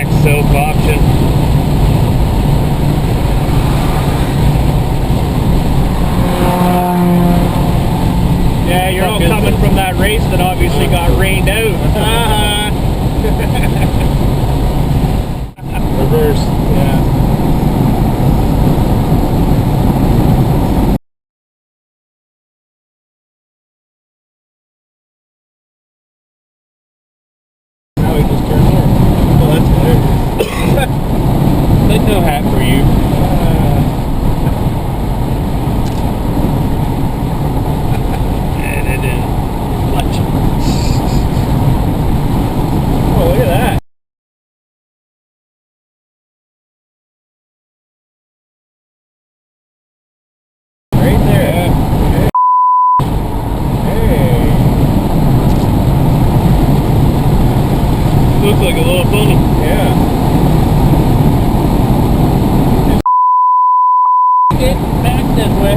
next soap option. Yeah, you're all coming from that race that obviously got rained out. Reverse, yeah. Now he just turned over. Well, that's good. But no hat for you. And it is clutch. Oh, look at that. Right there. Yeah. Hey. Looks like a little pony. Yeah. Get back that way.